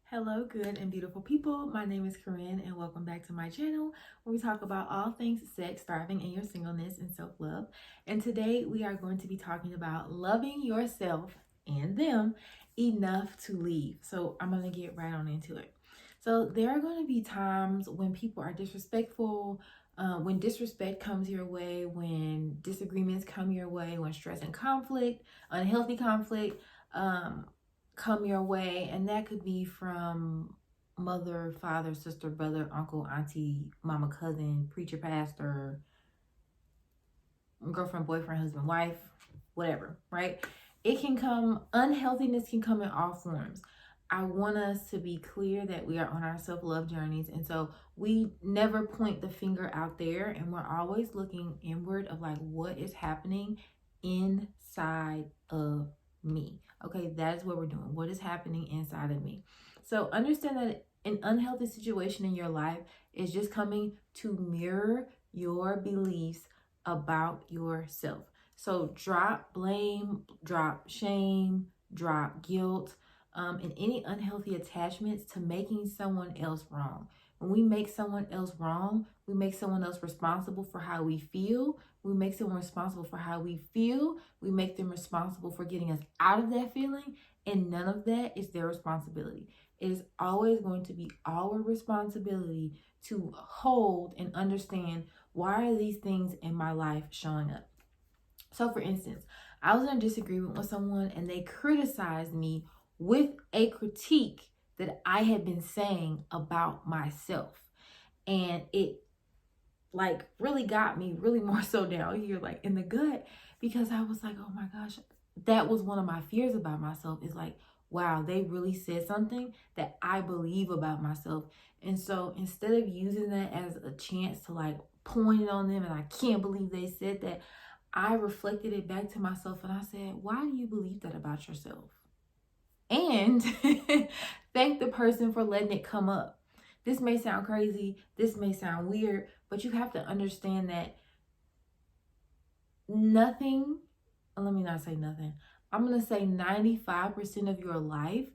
Hello, good and beautiful people. My name is Corinne, and welcome back to my channel where we talk about all things sex, thriving in your singleness, and self love. And today we are going to be talking about loving yourself and them enough to leave. So I'm going to get right on into it. So, there are going to be times when people are disrespectful, when disrespect comes your way, when disagreements come your way, when stress and conflict, unhealthy conflict, come your way, and that could be from mother, father, sister, brother, uncle, auntie, mama, cousin, preacher, pastor, girlfriend, boyfriend, husband, wife, whatever, right? It can come, unhealthiness can come in all forms. I want us to be clear that we are on our self-love journeys, and so we never point the finger out there, and we're always looking inward of like what is happening inside of me. Okay, that is what we're doing. What is happening inside of me? So understand that an unhealthy situation in your life is just coming to mirror your beliefs about yourself. So drop blame, drop shame, drop guilt, and any unhealthy attachments to making someone else wrong. When we make someone else wrong, we make someone else responsible for how we feel. We make someone responsible for how we feel. We make them responsible for getting us out of that feeling, and none of that is their responsibility. It is always going to be our responsibility to hold and understand, why are these things in my life showing up? So, for instance, I was in a disagreement with someone and they criticized me with a critique that I had been saying about myself. And it like really got me really more so down here, like in the gut, because I was like, oh my gosh, that was one of my fears about myself, is like, wow, they really said something that I believe about myself. And so instead of using that as a chance to like point it on them and I can't believe they said that, I reflected it back to myself and I said, why do you believe that about yourself? And thank the person for letting it come up. This may sound crazy, this may sound weird, but you have to understand that nothing, let me not say nothing, I'm going to say 95% of your life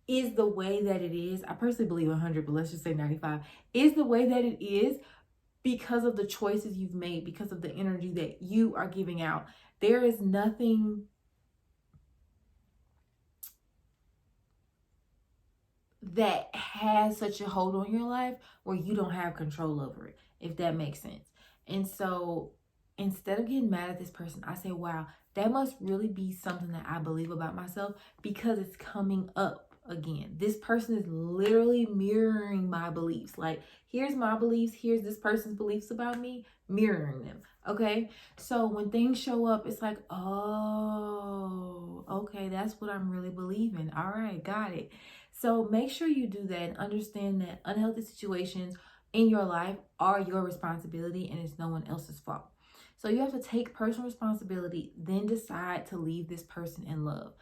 is the way that it is. I personally believe 100, but let's just say 95 is the way that it is because of the choices you've made, because of the energy that you are giving out. There is nothing that has such a hold on your life where you don't have control over it, if that makes sense. And so instead of getting mad at this person, I say, wow, that must really be something that I believe about myself, because it's coming up again. This person is literally mirroring my beliefs. Like, here's my beliefs, here's this person's beliefs about me, mirroring them. Okay, so when things show up, it's like, oh, okay, that's what I'm really believing. All right, got it. So make sure you do that and understand that unhealthy situations in your life are your responsibility and it's no one else's fault. So you have to take personal responsibility, then decide to leave this person in love.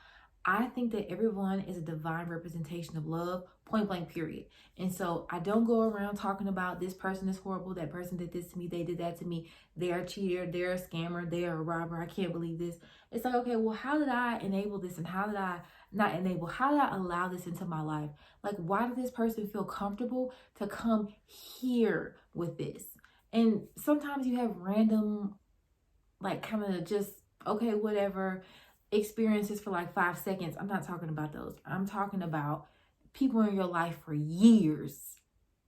I think that everyone is a divine representation of love, point blank, period. And so I don't go around talking about this person is horrible, that person did this to me, they did that to me, they're a cheater, they're a scammer, they're a robber, I can't believe this. It's like, okay, well, how did I enable this, and how did I not enable? How did I allow this into my life? Like, why did this person feel comfortable to come here with this? And sometimes you have random, like, kind of just, okay, whatever experiences for like 5 seconds. I'm not talking about those. I'm talking about people in your life for years,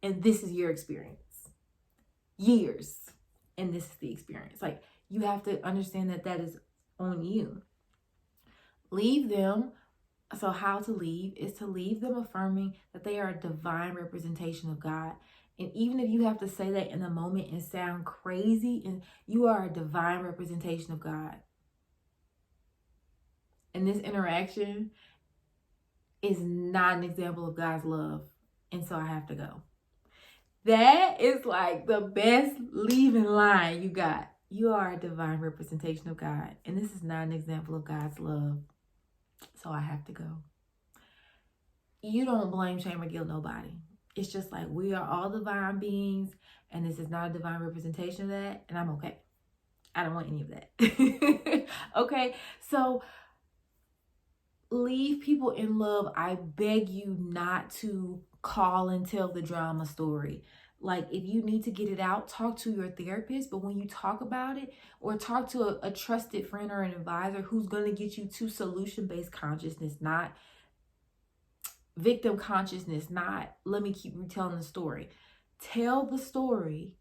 and this is your experience. Years, and this is the experience. Like, you have to understand that that is on you. Leave them. So how to leave is to leave them affirming that they are a divine representation of God. And even if you have to say that in the moment and sound crazy, and you are a divine representation of God. And this interaction is not an example of God's love. And so I have to go. That is like the best leaving line you got. You are a divine representation of God. And this is not an example of God's love. So I have to go. You don't blame, shame, or guilt nobody. It's just like, we are all divine beings, and this is not a divine representation of that, and I'm okay. I don't want any of that. Okay, so leave people in love. I beg you not to call and tell the drama story. Like, if you need to get it out, talk to your therapist. But when you talk about it, or talk to a trusted friend or an advisor who's going to get you to solution-based consciousness, not victim consciousness, not let me keep retelling the story. Tell the story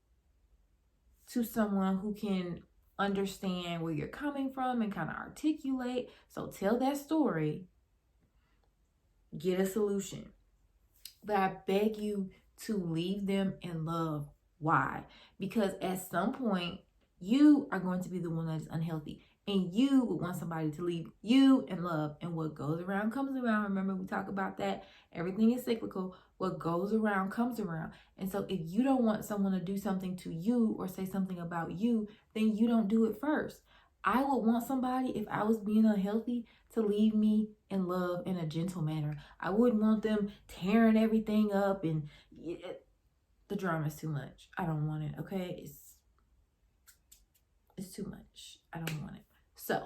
to someone who can understand where you're coming from and kind of articulate. So tell that story, get a solution. But I beg you to leave them in love. Why? Because at some point, you are going to be the one that is unhealthy. And you would want somebody to leave you in love. And what goes around comes around. Remember, we talk about that. Everything is cyclical. What goes around comes around. And so if you don't want someone to do something to you or say something about you, then you don't do it first. I would want somebody, if I was being unhealthy, to leave me in love in a gentle manner. I wouldn't want them tearing everything up, and the drama is too much. I don't want it, okay? It's too much. I don't want it. So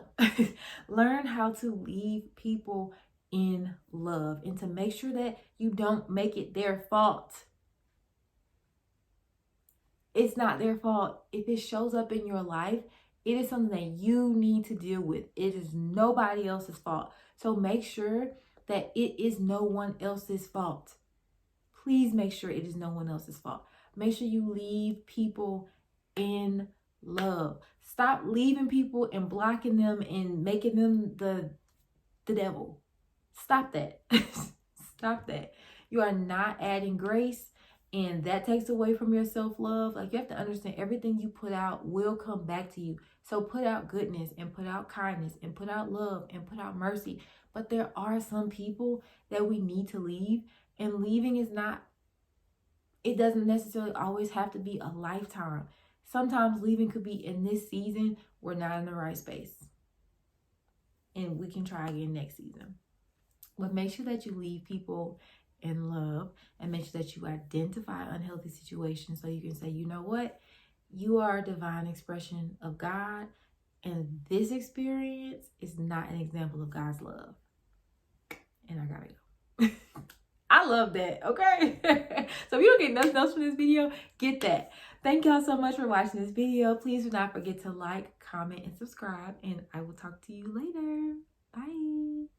learn how to leave people in love, and to make sure that you don't make it their fault. It's not their fault. If it shows up in your life, it is something that you need to deal with. It is nobody else's fault. So make sure that it is no one else's fault. Please make sure it is no one else's fault. Make sure you leave people in love. Stop leaving people and blocking them and making them the devil. Stop that. Stop that. You are not adding grace, and that takes away from your self-love. Like, you have to understand, everything you put out will come back to you. So put out goodness, and put out kindness, and put out love, and put out mercy. But there are some people that we need to leave, and leaving is not, it doesn't necessarily always have to be a lifetime. Sometimes leaving could be, in this season, we're not in the right space, and we can try again next season. But make sure that you leave people in love, and make sure that you identify unhealthy situations, so you can say, you know what? You are a divine expression of God, and this experience is not an example of God's love. And I gotta go. I love that, okay? So if you don't get nothing else from this video, get that. Thank y'all so much for watching this video. Please do not forget to like, comment, and subscribe, and I will talk to you later. Bye.